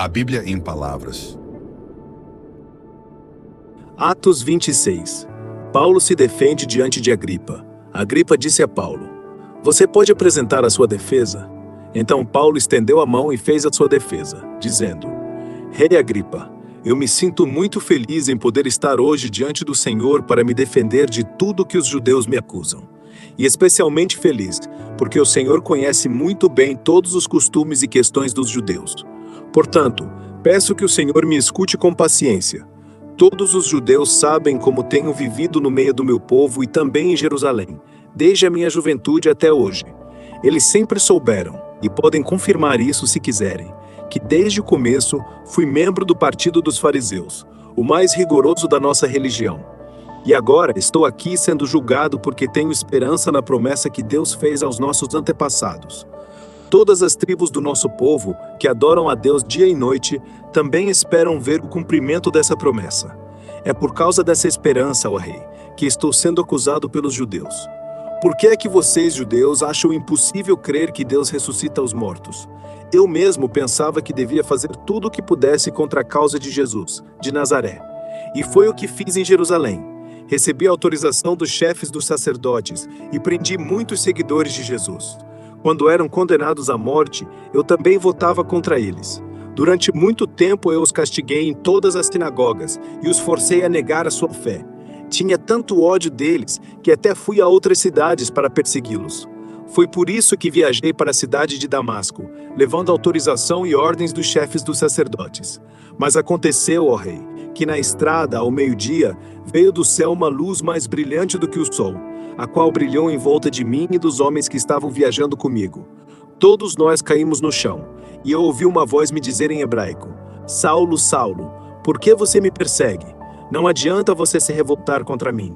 A Bíblia em palavras. Atos 26. Paulo se defende diante de Agripa. Agripa disse a Paulo: "Você pode apresentar a sua defesa?" Então Paulo estendeu a mão e fez a sua defesa, dizendo: "Rei Agripa, eu me sinto muito feliz em poder estar hoje diante do Senhor para me defender de tudo que os judeus me acusam. E especialmente feliz, porque o Senhor conhece muito bem todos os costumes e questões dos judeus. Portanto, peço que o Senhor me escute com paciência. Todos os judeus sabem como tenho vivido no meio do meu povo e também em Jerusalém, desde a minha juventude até hoje. Eles sempre souberam, e podem confirmar isso se quiserem, que desde o começo fui membro do partido dos fariseus, o mais rigoroso da nossa religião. E agora estou aqui sendo julgado porque tenho esperança na promessa que Deus fez aos nossos antepassados. Todas as tribos do nosso povo, que adoram a Deus dia e noite, também esperam ver o cumprimento dessa promessa. É por causa dessa esperança, ó rei, que estou sendo acusado pelos judeus. Por que é que vocês, judeus, acham impossível crer que Deus ressuscita os mortos? Eu mesmo pensava que devia fazer tudo o que pudesse contra a causa de Jesus, de Nazaré. E foi o que fiz em Jerusalém. Recebi a autorização dos chefes dos sacerdotes e prendi muitos seguidores de Jesus. Quando eram condenados à morte, eu também votava contra eles. Durante muito tempo eu os castiguei em todas as sinagogas e os forcei a negar a sua fé. Tinha tanto ódio deles que até fui a outras cidades para persegui-los. Foi por isso que viajei para a cidade de Damasco, levando autorização e ordens dos chefes dos sacerdotes. Mas aconteceu, ó rei, que na estrada, ao meio-dia, veio do céu uma luz mais brilhante do que o sol, a qual brilhou em volta de mim e dos homens que estavam viajando comigo. Todos nós caímos no chão, e eu ouvi uma voz me dizer em hebraico: "Saulo, Saulo, por que você me persegue? Não adianta você se revoltar contra mim."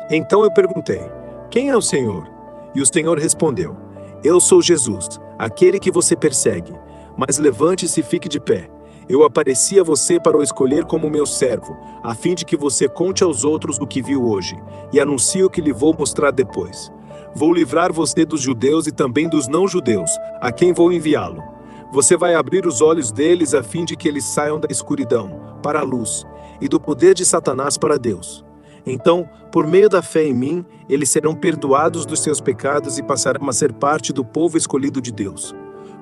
Então eu perguntei: "Quem é o Senhor?" E o Senhor respondeu: "Eu sou Jesus, aquele que você persegue. Mas levante-se e fique de pé. Eu apareci a você para o escolher como meu servo, a fim de que você conte aos outros o que viu hoje, e anuncie o que lhe vou mostrar depois. Vou livrar você dos judeus e também dos não-judeus, a quem vou enviá-lo. Você vai abrir os olhos deles a fim de que eles saiam da escuridão para a luz, e do poder de Satanás para Deus. Então, por meio da fé em mim, eles serão perdoados dos seus pecados e passarão a ser parte do povo escolhido de Deus.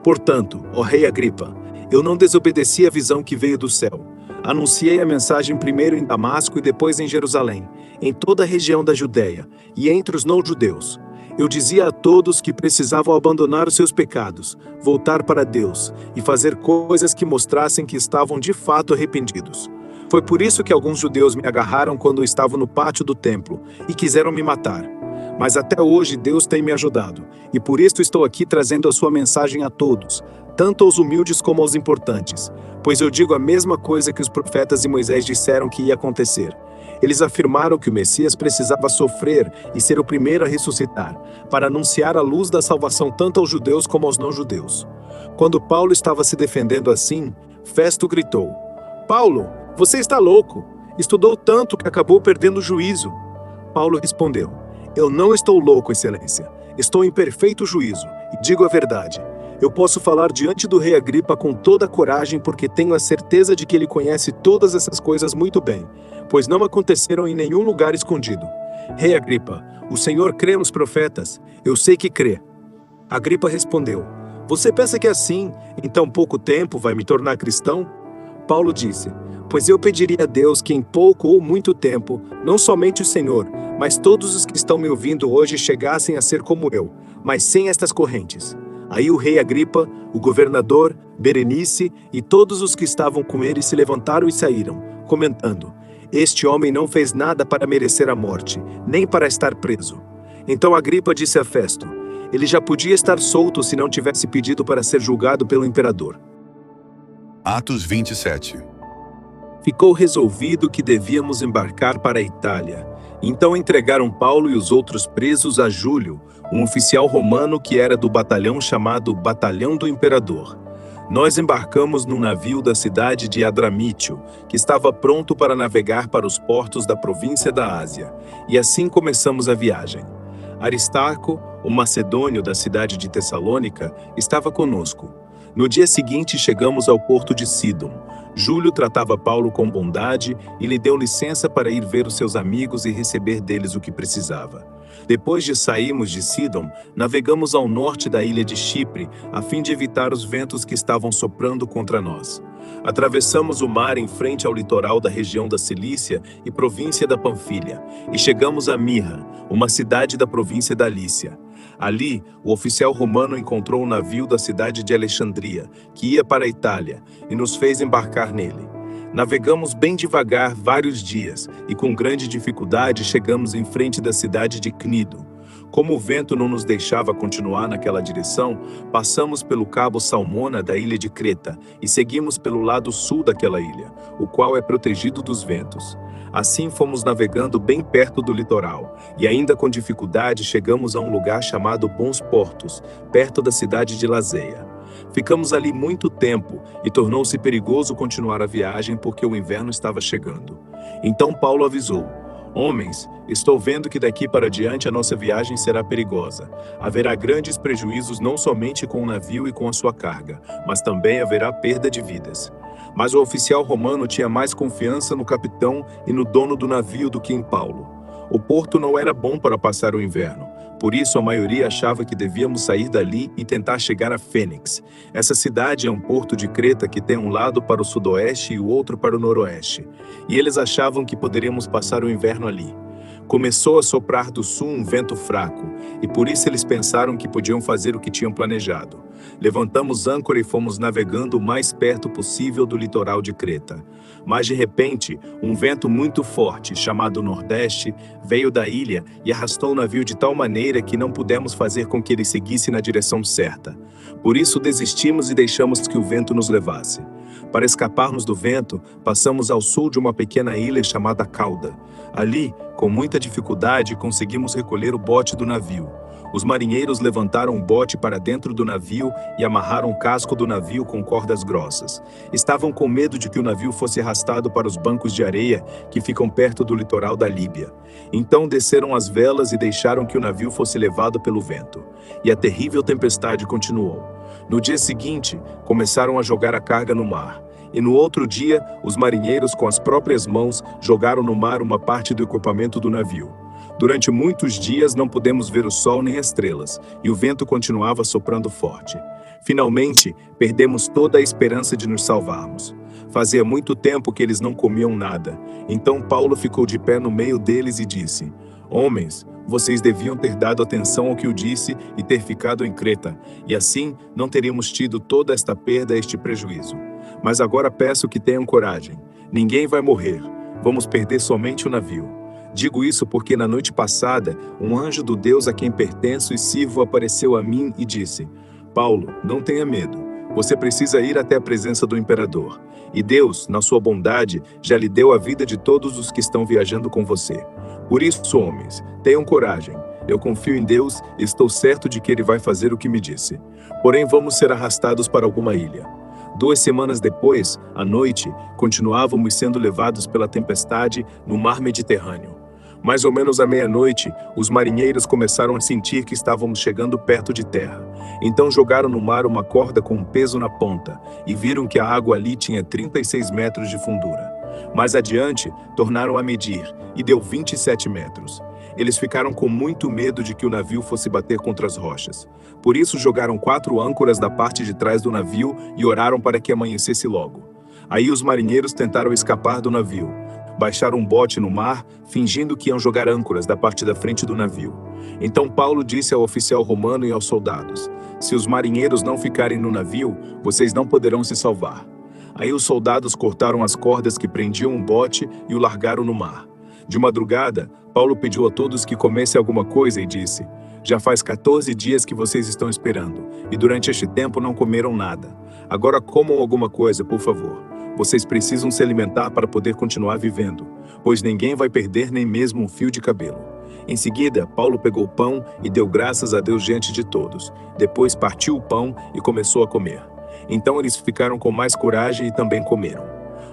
Portanto, ó rei Agripa, eu não desobedeci à visão que veio do céu. Anunciei a mensagem primeiro em Damasco e depois em Jerusalém, em toda a região da Judéia e entre os não-judeus. Eu dizia a todos que precisavam abandonar os seus pecados, voltar para Deus e fazer coisas que mostrassem que estavam de fato arrependidos. Foi por isso que alguns judeus me agarraram quando eu estava no pátio do templo e quiseram me matar. Mas até hoje Deus tem me ajudado, e por isso estou aqui trazendo a sua mensagem a todos, tanto aos humildes como aos importantes, pois eu digo a mesma coisa que os profetas e Moisés disseram que ia acontecer. Eles afirmaram que o Messias precisava sofrer e ser o primeiro a ressuscitar, para anunciar a luz da salvação tanto aos judeus como aos não-judeus. Quando Paulo estava se defendendo assim, Festo gritou: "Paulo, você está louco! Estudou tanto que acabou perdendo o juízo." Paulo respondeu: "Eu não estou louco, excelência. Estou em perfeito juízo, e digo a verdade. Eu posso falar diante do rei Agripa com toda a coragem porque tenho a certeza de que ele conhece todas essas coisas muito bem, pois não aconteceram em nenhum lugar escondido. Rei Agripa, o Senhor crê nos profetas? Eu sei que crê." Agripa respondeu: "Você pensa que assim, em tão pouco tempo, vai me tornar cristão?" Paulo disse: "Pois eu pediria a Deus que em pouco ou muito tempo, não somente o Senhor, mas todos os que estão me ouvindo hoje chegassem a ser como eu, mas sem estas correntes." Aí o rei Agripa, o governador, Berenice e todos os que estavam com ele se levantaram e saíram, comentando: "Este homem não fez nada para merecer a morte, nem para estar preso." Então Agripa disse a Festo: "Ele já podia estar solto se não tivesse pedido para ser julgado pelo imperador." Atos 27. Ficou resolvido que devíamos embarcar para a Itália. Então entregaram Paulo e os outros presos a Júlio, um oficial romano que era do batalhão chamado Batalhão do Imperador. Nós embarcamos num navio da cidade de Adramítio, que estava pronto para navegar para os portos da província da Ásia, e assim começamos a viagem. Aristarco, o macedônio da cidade de Tessalônica, estava conosco. No dia seguinte, chegamos ao porto de Sidon. Júlio tratava Paulo com bondade e lhe deu licença para ir ver os seus amigos e receber deles o que precisava. Depois de sairmos de Sidon, navegamos ao norte da ilha de Chipre, a fim de evitar os ventos que estavam soprando contra nós. Atravessamos o mar em frente ao litoral da região da Cilícia e província da Panfilha, e chegamos a Mirra, uma cidade da província da Lícia. Ali, o oficial romano encontrou um navio da cidade de Alexandria, que ia para a Itália, e nos fez embarcar nele. Navegamos bem devagar vários dias, e com grande dificuldade chegamos em frente da cidade de Cnido. Como o vento não nos deixava continuar naquela direção, passamos pelo cabo Salmona da ilha de Creta e seguimos pelo lado sul daquela ilha, o qual é protegido dos ventos. Assim fomos navegando bem perto do litoral, e ainda com dificuldade chegamos a um lugar chamado Bons Portos, perto da cidade de Lazeia. Ficamos ali muito tempo e tornou-se perigoso continuar a viagem porque o inverno estava chegando. Então Paulo avisou: Homens, estou vendo que daqui para diante a nossa viagem será perigosa. Haverá grandes prejuízos não somente com o navio e com a sua carga, mas também haverá perda de vidas. Mas o oficial romano tinha mais confiança no capitão e no dono do navio do que em Paulo. O porto não era bom para passar o inverno, por isso a maioria achava que devíamos sair dali e tentar chegar a Fênix. Essa cidade é um porto de Creta que tem um lado para o sudoeste e o outro para o noroeste, e eles achavam que poderíamos passar o inverno ali. Começou a soprar do sul um vento fraco, e por isso eles pensaram que podiam fazer o que tinham planejado. Levantamos âncora e fomos navegando o mais perto possível do litoral de Creta. Mas de repente, um vento muito forte, chamado Nordeste, veio da ilha e arrastou o navio de tal maneira que não pudemos fazer com que ele seguisse na direção certa. Por isso desistimos e deixamos que o vento nos levasse. Para escaparmos do vento, passamos ao sul de uma pequena ilha chamada Cauda. Ali, com muita dificuldade, conseguimos recolher o bote do navio. Os marinheiros levantaram o bote para dentro do navio e amarraram o casco do navio com cordas grossas. Estavam com medo de que o navio fosse arrastado para os bancos de areia que ficam perto do litoral da Líbia. Então desceram as velas e deixaram que o navio fosse levado pelo vento. E a terrível tempestade continuou. No dia seguinte, começaram a jogar a carga no mar. E no outro dia, os marinheiros, com as próprias mãos, jogaram no mar uma parte do equipamento do navio. Durante muitos dias não pudemos ver o sol nem as estrelas, e o vento continuava soprando forte. Finalmente, perdemos toda a esperança de nos salvarmos. Fazia muito tempo que eles não comiam nada. Então Paulo ficou de pé no meio deles e disse: Homens, vocês deviam ter dado atenção ao que eu disse e ter ficado em Creta, e assim não teríamos tido toda esta perda e este prejuízo. Mas agora peço que tenham coragem. Ninguém vai morrer. Vamos perder somente o navio. Digo isso porque na noite passada, um anjo do Deus a quem pertenço e sirvo apareceu a mim e disse: Paulo, não tenha medo. Você precisa ir até a presença do imperador. E Deus, na sua bondade, já lhe deu a vida de todos os que estão viajando com você. Por isso, homens, tenham coragem. Eu confio em Deus e estou certo de que Ele vai fazer o que me disse. Porém, vamos ser arrastados para alguma ilha. 2 semanas depois, à noite, continuávamos sendo levados pela tempestade no mar Mediterrâneo. Mais ou menos à meia-noite, os marinheiros começaram a sentir que estávamos chegando perto de terra. Então jogaram no mar uma corda com um peso na ponta e viram que a água ali tinha 36 metros de fundura. Mais adiante, tornaram a medir e deu 27 metros. Eles ficaram com muito medo de que o navio fosse bater contra as rochas. Por isso jogaram 4 âncoras da parte de trás do navio e oraram para que amanhecesse logo. Aí os marinheiros tentaram escapar do navio. Baixaram um bote no mar, fingindo que iam jogar âncoras da parte da frente do navio. Então Paulo disse ao oficial romano e aos soldados: Se os marinheiros não ficarem no navio, vocês não poderão se salvar. Aí os soldados cortaram as cordas que prendiam o bote e o largaram no mar. De madrugada, Paulo pediu a todos que comessem alguma coisa e disse: Já faz 14 dias que vocês estão esperando, e durante este tempo não comeram nada. Agora comam alguma coisa, por favor. Vocês precisam se alimentar para poder continuar vivendo, pois ninguém vai perder nem mesmo um fio de cabelo. Em seguida, Paulo pegou o pão e deu graças a Deus diante de todos. Depois partiu o pão e começou a comer. Então eles ficaram com mais coragem e também comeram.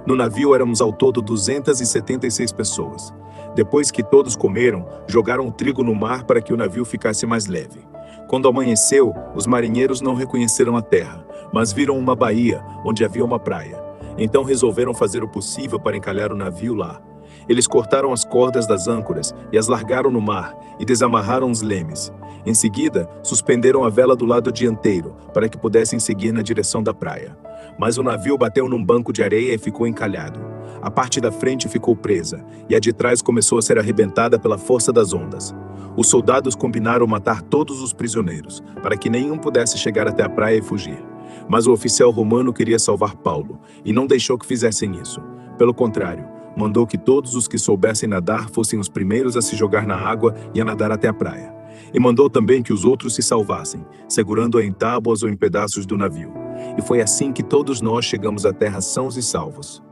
No navio éramos ao todo 276 pessoas. Depois que todos comeram, jogaram o trigo no mar para que o navio ficasse mais leve. Quando amanheceu, os marinheiros não reconheceram a terra, mas viram uma baía, onde havia uma praia. Então resolveram fazer o possível para encalhar o navio lá. Eles cortaram as cordas das âncoras e as largaram no mar e desamarraram os lemes. Em seguida, suspenderam a vela do lado dianteiro, para que pudessem seguir na direção da praia. Mas o navio bateu num banco de areia e ficou encalhado. A parte da frente ficou presa, e a de trás começou a ser arrebentada pela força das ondas. Os soldados combinaram matar todos os prisioneiros, para que nenhum pudesse chegar até a praia e fugir. Mas o oficial romano queria salvar Paulo, e não deixou que fizessem isso. Pelo contrário, mandou que todos os que soubessem nadar fossem os primeiros a se jogar na água e a nadar até a praia. E mandou também que os outros se salvassem, segurando-a em tábuas ou em pedaços do navio. E foi assim que todos nós chegamos à terra sãos e salvos.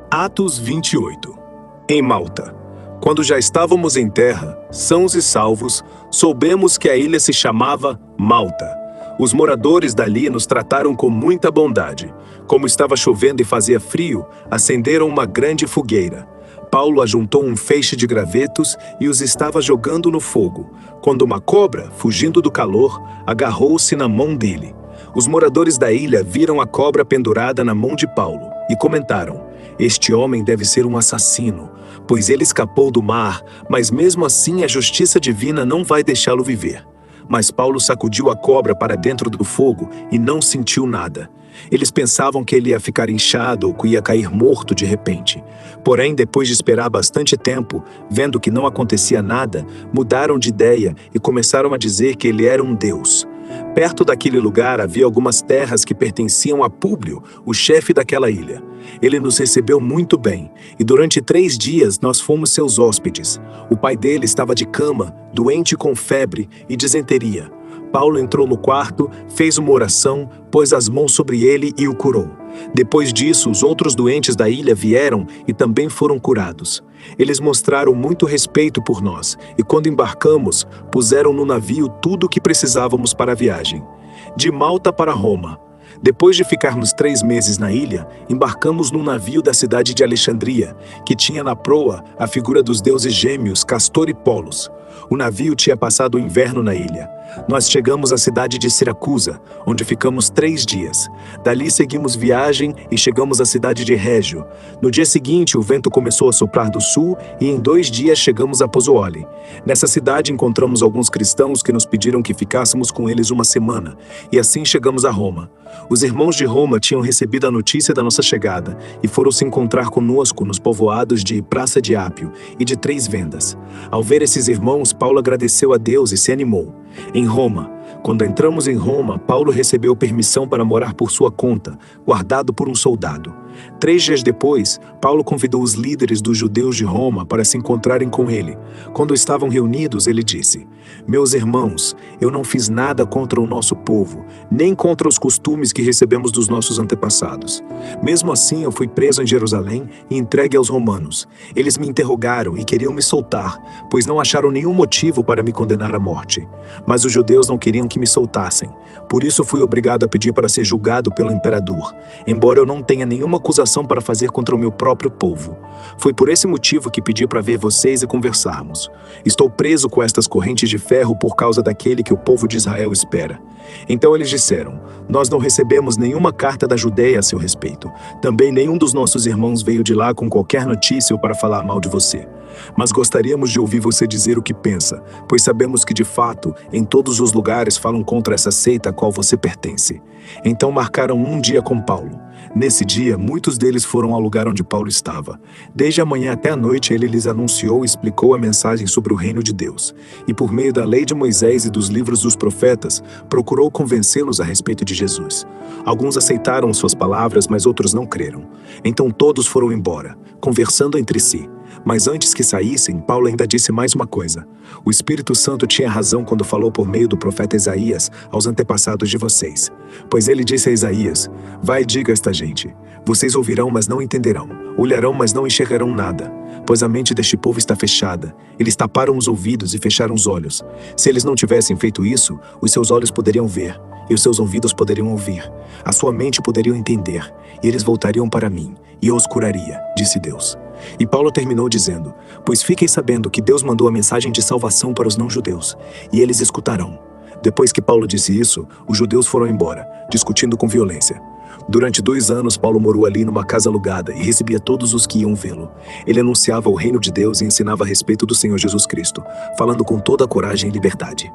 Atos 28. Em Malta. Quando já estávamos em terra, sãos e salvos, soubemos que a ilha se chamava Malta. Os moradores dali nos trataram com muita bondade. Como estava chovendo e fazia frio, acenderam uma grande fogueira. Paulo ajuntou um feixe de gravetos e os estava jogando no fogo, quando uma cobra, fugindo do calor, agarrou-se na mão dele. Os moradores da ilha viram a cobra pendurada na mão de Paulo e comentaram: "Este homem deve ser um assassino, pois ele escapou do mar, mas mesmo assim a justiça divina não vai deixá-lo viver." Mas Paulo sacudiu a cobra para dentro do fogo e não sentiu nada. Eles pensavam que ele ia ficar inchado ou que ia cair morto de repente. Porém, depois de esperar bastante tempo, vendo que não acontecia nada, mudaram de ideia e começaram a dizer que ele era um deus. Perto daquele lugar havia algumas terras que pertenciam a Públio, o chefe daquela ilha. Ele nos recebeu muito bem, e durante 3 dias nós fomos seus hóspedes. O pai dele estava de cama, doente com febre e disenteria. Paulo entrou no quarto, fez uma oração, pôs as mãos sobre ele e o curou. Depois disso, os outros doentes da ilha vieram e também foram curados. Eles mostraram muito respeito por nós, e quando embarcamos, puseram no navio tudo o que precisávamos para a viagem. De Malta para Roma. Depois de ficarmos 3 meses na ilha, embarcamos num navio da cidade de Alexandria, que tinha na proa a figura dos deuses gêmeos Castor e Polos. O navio tinha passado o inverno na ilha. Nós chegamos à cidade de Siracusa, onde ficamos 3 dias. Dali seguimos viagem e chegamos à cidade de Régio. No dia seguinte, o vento começou a soprar do sul e em 2 dias chegamos a Pozzuoli. Nessa cidade encontramos alguns cristãos que nos pediram que ficássemos com eles uma semana, e assim chegamos a Roma. Os irmãos de Roma tinham recebido a notícia da nossa chegada e foram se encontrar conosco nos povoados de Praça de Ápio e de 3 Vendas. Ao ver esses irmãos, Paulo agradeceu a Deus e se animou. Em Roma. Quando entramos em Roma, Paulo recebeu permissão para morar por sua conta, guardado por um soldado. 3 dias depois, Paulo convidou os líderes dos judeus de Roma para se encontrarem com ele. Quando estavam reunidos, ele disse: "Meus irmãos, eu não fiz nada contra o nosso povo, nem contra os costumes que recebemos dos nossos antepassados. Mesmo assim, eu fui preso em Jerusalém e entregue aos romanos. Eles me interrogaram e queriam me soltar, pois não acharam nenhum motivo para me condenar à morte. Mas os judeus não queriam que me soltassem. Por isso fui obrigado a pedir para ser julgado pelo imperador, embora eu não tenha nenhuma acusação para fazer contra o meu próprio povo. Foi por esse motivo que pedi para ver vocês e conversarmos. Estou preso com estas correntes de ferro por causa daquele que o povo de Israel espera." Então eles disseram: "Nós não recebemos nenhuma carta da Judeia a seu respeito. Também nenhum dos nossos irmãos veio de lá com qualquer notícia ou para falar mal de você. Mas gostaríamos de ouvir você dizer o que pensa, pois sabemos que de fato, em todos os lugares falam contra essa seita a qual você pertence." Então marcaram um dia com Paulo. Nesse dia, muitos deles foram ao lugar onde Paulo estava. Desde a manhã até a noite, ele lhes anunciou e explicou a mensagem sobre o reino de Deus. E por meio da lei de Moisés e dos livros dos profetas, procurou convencê-los a respeito de Jesus. Alguns aceitaram suas palavras, mas outros não creram. Então todos foram embora, conversando entre si. Mas antes que saíssem, Paulo ainda disse mais uma coisa. O Espírito Santo tinha razão quando falou por meio do profeta Isaías aos antepassados de vocês. Pois ele disse a Isaías: "Vai e diga a esta gente: vocês ouvirão, mas não entenderão. Olharão, mas não enxergarão nada. Pois a mente deste povo está fechada. Eles taparam os ouvidos e fecharam os olhos. Se eles não tivessem feito isso, os seus olhos poderiam ver, e os seus ouvidos poderiam ouvir, a sua mente poderia entender, e eles voltariam para mim, e eu os curaria, disse Deus. E Paulo terminou dizendo: pois fiquem sabendo que Deus mandou a mensagem de salvação para os não-judeus, e eles escutarão. Depois que Paulo disse isso, os judeus foram embora, discutindo com violência. Durante 2 anos, Paulo morou ali numa casa alugada e recebia todos os que iam vê-lo. Ele anunciava o reino de Deus e ensinava a respeito do Senhor Jesus Cristo, falando com toda a coragem e liberdade.